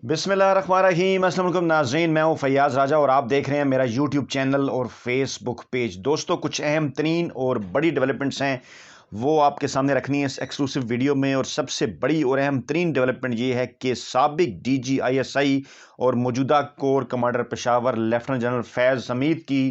बिस्मिल्लाहिर्रहमानिर्रहीम। अस्सलाम वालेकुम नाज़रीन, मैं हूं फैयाज़ राजा और आप देख रहे हैं मेरा यूट्यूब चैनल और फेसबुक पेज। दोस्तों, कुछ अहम तरीन और बड़ी डेवलपमेंट्स हैं वो आपके सामने रखनी है इस एक्सक्लूसिव वीडियो में। और सबसे बड़ी और अहम तरीन डेवलपमेंट ये है कि साबिक DGISI और मौजूदा corps commander Peshawar lieutenant general Faiz Hameed की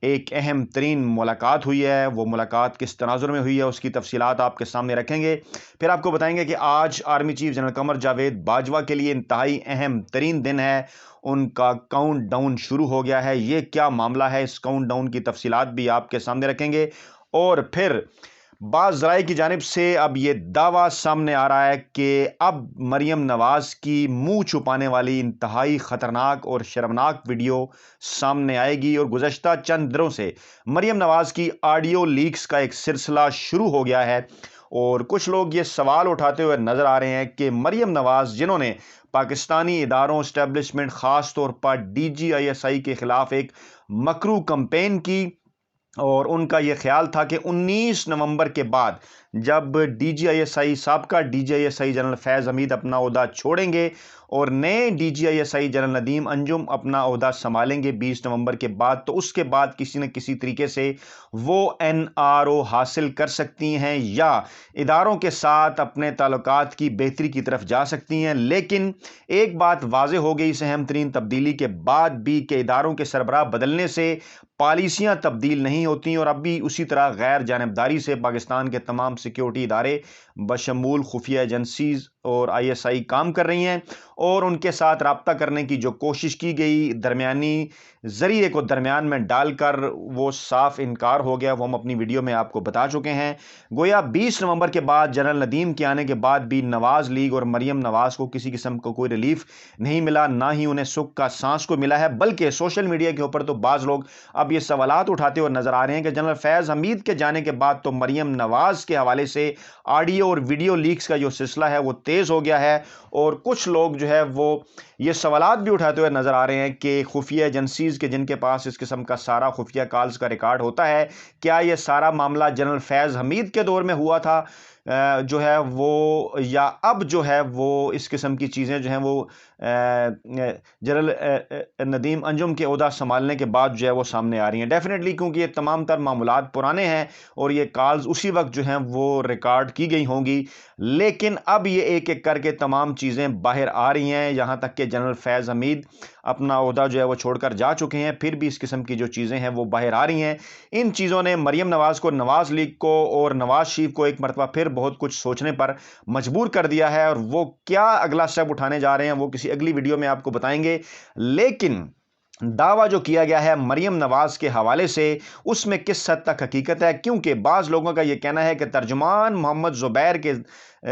एक अहम तरीन मुलाकात हुई है। वो मुलाकात किस तनाजुर में हुई है उसकी तफसीलात आपके सामने रखेंगे। फिर आपको बताएंगे कि आज army chief general Qamar Javed Bajwa के लिए इंतहाई अहम तरीन दिन है। उनका काउंट डाउन शुरू हो गया है। ये क्या मामला है, इस काउंट डाउन की तफसीलात भी आपके सामने रखेंगे। और फिर बाज़ ज़राए की जानिब से अब ये दावा सामने आ रहा है कि अब मरीम नवाज़ की मुंह छुपाने वाली इंतहाई ख़तरनाक और शर्मनाक वीडियो सामने आएगी। और गुज़श्ता चंद दिनों से मरीम नवाज़ की ऑडियो लीक्स का एक सिलसिला शुरू हो गया है। और कुछ लोग ये सवाल उठाते हुए नज़र आ रहे हैं कि मरीम नवाज़, जिन्होंने पाकिस्तानी इदारों इस्टेब्लिशमेंट ख़ास तौर पर DGISI के ख़िलाफ़ एक मकरू कंपेन की, और उनका यह ख्याल था कि 19 नवंबर के बाद जब DGISI साबका DGISI जनरल फैज़ हमीद अपना ओहदा छोड़ेंगे और नए DGISI जनरल नदीम अंजुम अपना ओहदा संभालेंगे 20 नवंबर के बाद, तो उसके बाद किसी न किसी तरीके से वो NRO हासिल कर सकती हैं या इदारों के साथ अपने ताल्लुकात की बेहतरी की तरफ जा सकती हैं। लेकिन एक बात वाज़ेह हो गई इस अहम तरीन तब्दीली के बाद भी कि इदारों के सरबराह बदलने से पॉलिसियाँ तब्दील नहीं होती और अब भी उसी तरह गैर जानिबदारी से पाकिस्तान के तमाम सिक्योरिटी इदारे बशमूल खुफिया एजेंसीज और ISI काम कर रही हैं। और उनके साथ रब्ता करने की जो कोशिश की गई, दरमियानी ज़रिए को दरमियान में डालकर वो साफ इनकार हो गया। वो हम अपनी वीडियो में आपको बता चुके हैं। गोया 20 नवंबर के बाद जनरल नदीम के आने के बाद भी नवाज़ लीग और मरीम नवाज़ को किसी किस्म का कोई रिलीफ नहीं मिला, ना ही उन्हें सुख का सांस को मिला है। बल्कि सोशल मीडिया के ऊपर तो बाज़ लोग अब ये सवालात उठाते हुए नजर आ रहे हैं कि जनरल फैज़ हमीद के जाने के बाद तो मरीम नवाज़ के हवाले से ऑडियो और वीडियो लीक्स का जो सिलसिला है वो तेज़ हो गया है। और कुछ लोग जो है वो ये सवालात भी उठाते हुए नजर आ रहे हैं कि खुफिया एजेंसीज के जिनके पास इस किस्म का सारा खुफिया कॉल्स का रिकॉर्ड होता है, क्या ये सारा मामला जनरल फैज़ हमीद के दौर में हुआ था जो है वो, या अब जो है वो इस किस्म की चीज़ें जो हैं वो जनरल नदीम अंजुम के ओहदा संभालने के बाद जो है वो सामने आ रही हैं। डेफिनेटली क्योंकि ये तमाम तर मामलात पुराने हैं और ये कॉल्स उसी वक्त जो हैं वो रिकॉर्ड की गई होंगी। लेकिन अब ये एक एक करके तमाम चीज़ें बाहर आ रही हैं, यहाँ तक कि जनरल फैज़ हमीद अपना ओहदा जो है वो छोड़कर जा चुके हैं, फिर भी इस किस्म की जो चीज़ें हैं वो बाहर आ रही हैं। इन चीज़ों ने मरीम नवाज़ को, नवाज़ लीग को और नवाज़ शरीफ को एक मरतबा फिर बहुत कुछ सोचने पर मजबूर कर दिया है। और वो क्या अगला स्टेप उठाने जा रहे हैं वो किसी अगली वीडियो में आपको बताएंगे। लेकिन दावा जो किया गया है मरीम नवाज़ के हवाले से, उसमें किस हद तक हकीकत है, क्योंकि बाज़ लोगों का यह कहना है कि तर्जुमान मोहम्मद ज़ुबैर के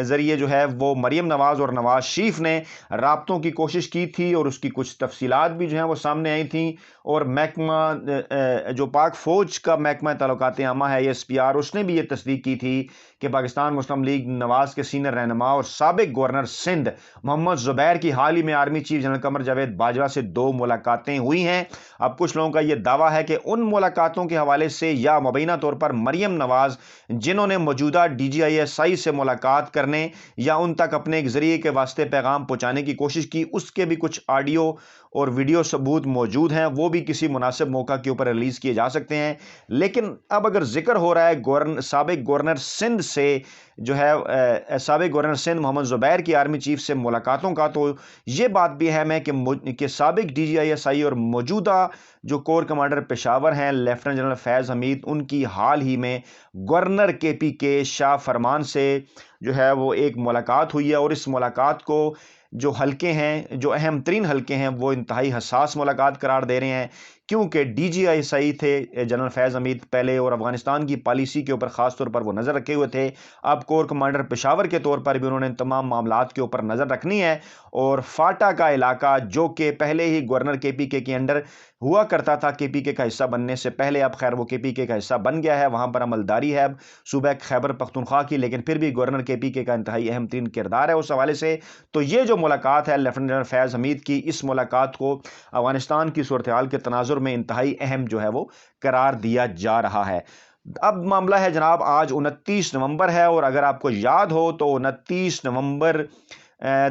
ज़रिए जो है वो मरीम नवाज़ और नवाज़ शरीफ ने राब्तों की कोशिश की थी और उसकी कुछ तफसीलात भी जो हैं वो सामने आई थी। और महकमा जो पाक फ़ौज का महकमा ताल्लुकात आमा है SPR, उसने भी ये तस्दीक की थी कि पाकिस्तान मुस्लिम लीग नवाज़ के सीनियर रहनुमा और साबिक गवर्नर सिंध मोहम्मद ज़ुबैर की हाल ही में army chief general Qamar Javed Bajwa से 2 मुलाकातें हुई हैं। अब कुछ लोगों का यह दावा है कि उन मुलाकातों के हवाले से या मुबैना तौर पर मरीम नवाज़, जिन्होंने मौजूदा DGISI से मुलाकात करने या उन तक अपने एक ज़रिए के वास्ते पैगाम पहुँचाने की कोशिश की, उसके भी कुछ ऑडियो और वीडियो सबूत मौजूद हैं। वो भी किसी मुनासिब मौका के ऊपर रिलीज़ किए जा सकते हैं। लेकिन अब अगर जिक्र हो रहा है साबिक गवर्नर सिंध से जो है साबिक गवर्नर सिंध मोहम्मद ज़ुबैर की आर्मी चीफ से मुलाकातों का, तो ये बात भी अहम है कि साबिक DGISI और मौजूदा जो कोर कमांडर पेशावर हैं लेफ्टिनेंट जनरल फैज़ हमीद, उनकी हाल ही में गवर्नर KP के शाह फरमान से जो है वो एक मुलाकात हुई है। और इस मुलाकात को जो हल्के हैं, जो अहम तरीन हल्के हैं, वो इंतहाई हसास मुलाकात करार दे रहे हैं। क्योंकि DGISI थे जनरल फैज़ हमीद पहले और अफगानिस्तान की पॉलिसी के ऊपर ख़ास तौर पर वो नज़र रखे हुए थे। अब कोर कमांडर पेशावर के तौर पर भी उन्होंने तमाम मामलात के ऊपर नज़र रखनी है। और फाटा का इलाका जो कि पहले ही गवर्नर KPK के अंडर हुआ करता था, KPK का हिस्सा बनने से पहले, अब खैर वो KPK का हिस्सा बन गया है, वहाँ पर अमलदारी है अब सूबा खैबर पख्तूनख्वा की, लेकिन फिर भी गवर्नर KPK का इंतहाई अहम तरीन किरदार है उस हवाले से। तो ये जो मुलाकात है लेफ्टिनेंट जनरल फैज़ हमीद की, इस मुलाकात को अफगानिस्तान की सूरत हाल के तनाजुर में इंतहाई अहम जो है वो करार दिया जा रहा है। अब मामला है जनाब, आज 29 नवंबर है और अगर आपको याद हो तो 29 नवंबर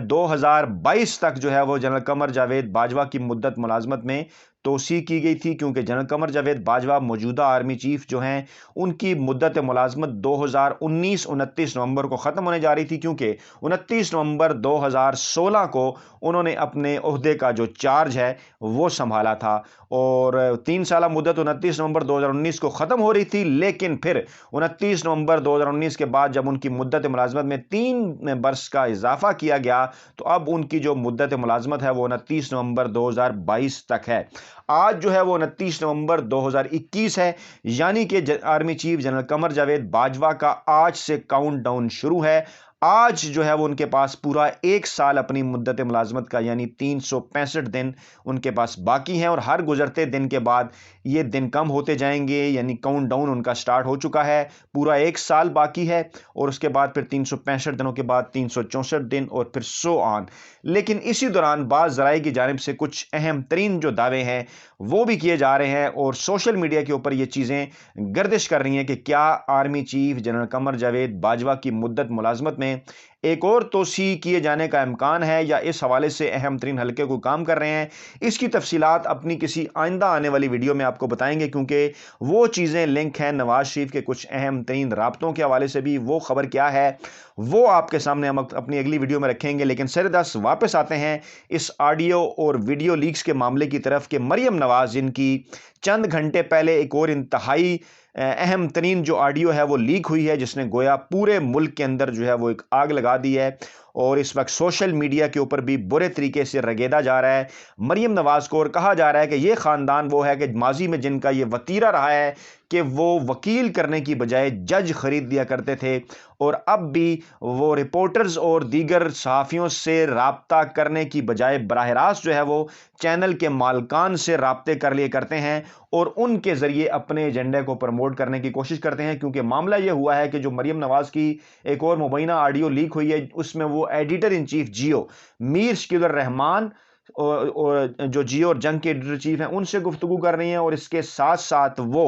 2022 تک جو ہے وہ جنرل قمر جاوید باجوہ کی مدت ملازمت میں توسیع کی گئی تھی، کیونکہ جنرل قمر جاوید باجوہ موجودہ آرمی چیف جو ہیں ان کی مدت ملازمت 29 نومبر کو ختم ہونے جا رہی تھی، کیونکہ 29 نومبر 2016 کو انہوں نے اپنے عہدے کا جو چارج ہے وہ سنبھالا تھا، اور 3 سالہ مدت 29 نومبر 2019 کو ختم ہو رہی تھی، لیکن پھر 29 نومبر 2019 کے بعد جب ان کی مدت ملازمت میں 3 برس کا اضافہ کیا گیا تو اب ان کی جو مدت ملازمت ہے وہ 29 نومبر 2022 تک ہے۔ آج جو ہے وہ 29 نومبر 2021 ہے، یعنی کہ army chief general Qamar Javed Bajwa کا آج سے کاؤنٹ ڈاؤن شروع ہے۔ آج جو ہے وہ ان کے پاس پورا 1 سال اپنی مدت ملازمت کا یعنی 365 دن ان کے پاس باقی ہیں، اور ہر گزرتے دن کے بعد یہ دن کم ہوتے جائیں گے، یعنی کاؤنٹ ڈاؤن ان کا سٹارٹ ہو چکا ہے، پورا 1 سال باقی ہے، اور اس کے بعد پھر 365 دنوں کے بعد 364 دن اور پھر سو آن۔ لیکن اسی دوران بعض ذرائع کی جانب سے کچھ اہم ترین جو دعوے ہیں وہ بھی کیے جا رہے ہیں، اور سوشل میڈیا کے اوپر یہ چیزیں گردش کر رہی ہیں کہ کیا army chief general Qamar Javed Bajwa کی مدت ملازمت میں ایک اور توسیع کیے جانے کا امکان ہے، یا اس حوالے سے اہم ترین حلقے کو کام کر رہے ہیں۔ اس کی تفصیلات اپنی کسی آئندہ آنے والی ویڈیو میں آپ کو بتائیں گے، کیونکہ وہ چیزیں لنک ہیں نواز شریف کے کچھ اہم ترین رابطوں کے حوالے سے بھی۔ وہ خبر کیا ہے وہ آپ کے سامنے ہم اپنی اگلی ویڈیو میں رکھیں گے، لیکن سردست واپس آتے ہیں اس آڈیو اور ویڈیو لیکس کے معاملے کی طرف کہ مریم نواز جن کی چند گھنٹے پہلے ایک اور انتہائی اہم ترین جو آڈیو ہے وہ لیک ہوئی ہے، جس نے گویا پورے ملک کے اندر جو ہے وہ ایک آگ لگا دی ہے، اور اس وقت سوشل میڈیا کے اوپر بھی برے طریقے سے رگیدا جا رہا ہے مریم نواز کو، اور کہا جا رہا ہے کہ یہ خاندان وہ ہے کہ ماضی میں جن کا یہ وتیرہ رہا ہے کہ وہ وکیل کرنے کی بجائے جج خرید لیا کرتے تھے، اور اب بھی وہ رپورٹرز اور دیگر صحافیوں سے رابطہ کرنے کی بجائے براہ راست جو ہے وہ چینل کے مالکان سے رابطے کر لیے کرتے ہیں، اور ان کے ذریعے اپنے ایجنڈے کو پروموٹ کرنے کی کوشش کرتے ہیں۔ کیونکہ معاملہ یہ ہوا ہے کہ جو مریم نواز کی ایک اور مبینہ آڈیو لیک ہوئی ہے، اس میں وہ ایڈیٹر ان چیف جیو میر شکیل الرحمان اور جو جیو اور جنگ کے ایڈیٹر چیف ہیں ان سے گفتگو کر رہی ہیں، اور اس کے ساتھ ساتھ وہ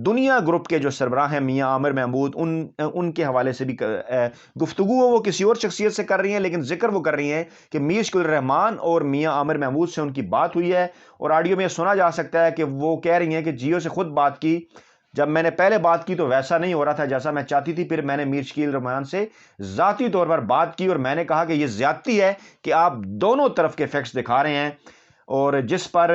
دنیا گروپ کے جو سربراہ ہیں میاں عامر محمود ان کے حوالے سے بھی گفتگو وہ کسی اور شخصیت سے کر رہی ہیں، لیکن ذکر وہ کر رہی ہیں کہ میر شکیل الرحمان اور میاں عامر محمود سے ان کی بات ہوئی ہے، اور آڈیو میں سنا جا سکتا ہے کہ وہ کہہ رہی ہیں کہ جیو سے خود بات کی، جب میں نے پہلے بات کی تو ویسا نہیں ہو رہا تھا جیسا میں چاہتی تھی، پھر میں نے میر شکیل الرحمان سے ذاتی طور پر بات کی اور میں نے کہا کہ یہ زیادتی ہے کہ آپ دونوں طرف کے فیکٹس دکھا رہے ہیں، اور جس پر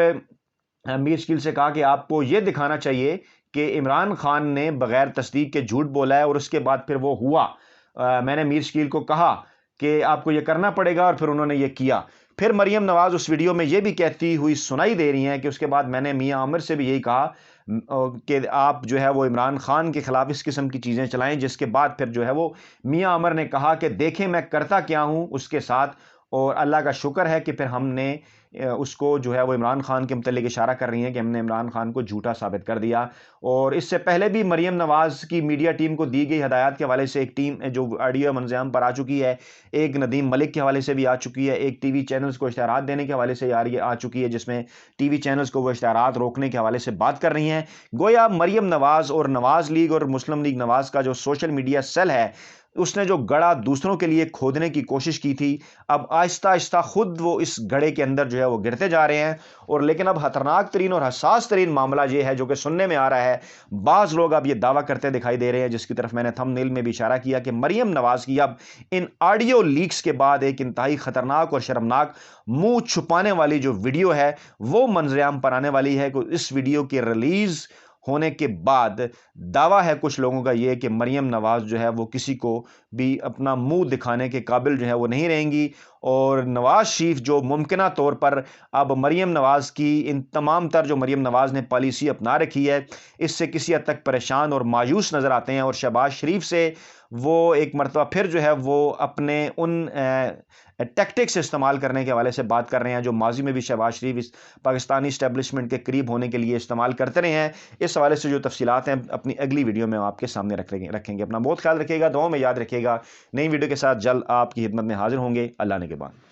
میر شکیل سے کہا کہ آپ کو یہ دکھانا چاہیے کہ عمران خان نے بغیر تصدیق کے جھوٹ بولا ہے، اور اس کے بعد پھر وہ ہوا۔ میں نے میر شکیل کو کہا کہ آپ کو یہ کرنا پڑے گا، اور پھر انہوں نے یہ کیا۔ پھر مریم نواز اس ویڈیو میں یہ بھی کہتی ہوئی سنائی دے رہی ہیں کہ اس کے بعد میں نے میاں عامر سے بھی یہی کہا کہ آپ جو ہے وہ عمران خان کے خلاف اس قسم کی چیزیں چلائیں، جس کے بعد پھر جو ہے وہ میاں عامر نے کہا کہ دیکھیں میں کرتا کیا ہوں اس کے ساتھ، اور اللہ کا شکر ہے کہ پھر ہم نے اس کو جو ہے وہ عمران خان کے متعلق اشارہ کر رہی ہیں کہ ہم نے عمران خان کو جھوٹا ثابت کر دیا۔ اور اس سے پہلے بھی مریم نواز کی میڈیا ٹیم کو دی گئی ہدایات کے حوالے سے ایک ٹیم جو آڈیو منظر عام پر آ چکی ہے، ایک ندیم ملک کے حوالے سے بھی آ چکی ہے، ایک ٹی وی چینلز کو اشتہارات دینے کے حوالے سے آ چکی ہے، جس میں ٹی وی چینلز کو وہ اشتہارات روکنے کے حوالے سے بات کر رہی ہیں۔ گویا مریم نواز اور نواز لیگ اور مسلم لیگ نواز کا جو سوشل میڈیا سیل ہے، اس نے جو گڑھا دوسروں کے لیے کھودنے کی کوشش کی تھی، اب آہستہ آہستہ خود وہ اس گڑھے کے اندر جو ہے وہ گرتے جا رہے ہیں۔ اور لیکن اب خطرناک ترین اور حساس ترین معاملہ یہ ہے جو کہ سننے میں آ رہا ہے، بعض لوگ اب یہ دعویٰ کرتے دکھائی دے رہے ہیں، جس کی طرف میں نے تھمب نیل میں بھی اشارہ کیا، کہ مریم نواز کی اب ان آڈیو لیکس کے بعد ایک انتہائی خطرناک اور شرمناک منہ چھپانے والی جو ویڈیو ہے وہ منظر عام پر آنے والی ہے۔ کہ اس ویڈیو کی ریلیز ہونے کے بعد دعویٰ ہے کچھ لوگوں کا یہ کہ مریم نواز جو ہے وہ کسی کو بھی اپنا منہ دکھانے کے قابل جو ہے وہ نہیں رہیں گی، اور نواز شریف جو ممکنہ طور پر اب مریم نواز کی ان تمام تر جو مریم نواز نے پالیسی اپنا رکھی ہے اس سے کسی حد تک پریشان اور مایوس نظر آتے ہیں، اور شہباز شریف سے وہ ایک مرتبہ پھر جو ہے وہ اپنے ان ٹیکٹکس استعمال کرنے کے حوالے سے بات کر رہے ہیں جو ماضی میں بھی شہباز شریف اس پاکستانی اسٹیبلشمنٹ کے قریب ہونے کے لیے استعمال کرتے رہے ہیں۔ اس حوالے سے جو تفصیلات ہیں اپنی اگلی ویڈیو میں آپ کے سامنے رکھیں گے۔ اپنا بہت خیال رکھیے گا، دعاؤں میں یاد رکھیے گا۔ نئی ویڈیو کے ساتھ جلد آپ کی خدمت میں حاضر ہوں گے۔ اللہ نے کے بعد